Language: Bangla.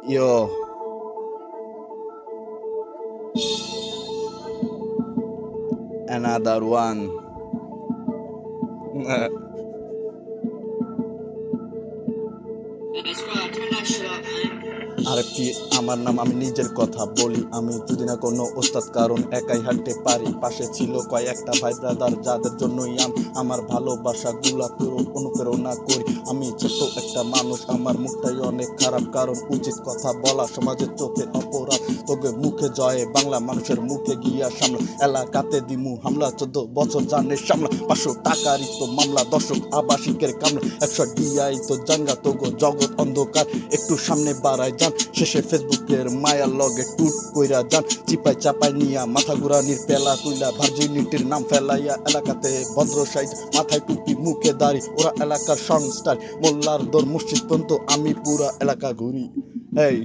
Yo, another one. আরেকটি আমার নাম, আমি নিজের কথা বলি, আমি যদি না কোনো ওস্তাদ, কারণ একাই হাঁটতে পারি। পাশে ছিল কয়েকটা ভাই ব্রাদার, যাদের জন্যই আমার ভালোবাসাগুলা পুরো অনুপ্রেরণা করি। আমি ছোট্ট একটা মানুষ, আমার মুখটাই অনেক খারাপ, কারণ উচিত কথা বলা সমাজের চোখে অপরাধ। তোকে মুখে জয়ে বাংলা মানুষের মুখে গিয়া সামলা, এলাকাতে দিমু হামলা, 14 বছর জানে সামলা, 500 টাকারই তো মামলা, দর্শক আবাসিকের কামলা, 100 ডিআই তো জানগা, তোগো জগৎ অন্ধকার, একটু সামনে বাড়ায় যান, শেষে ফেসবুকের মায়ার লগে টুট কইরা যান, চিপাই চাপাই নিয়া মাথা ঘুরানির পেলা তুইলা, ভার্জিনিটির নাম ফেলাইয়া এলাকাতে ভদ্র সাইজ, মাথায় টুপি মুখে দাড়ি, ওরা এলাকার সংস্থার মোল্লার দর মসজিদ পর্যন্ত আমি পুরা এলাকা ঘুরি। এই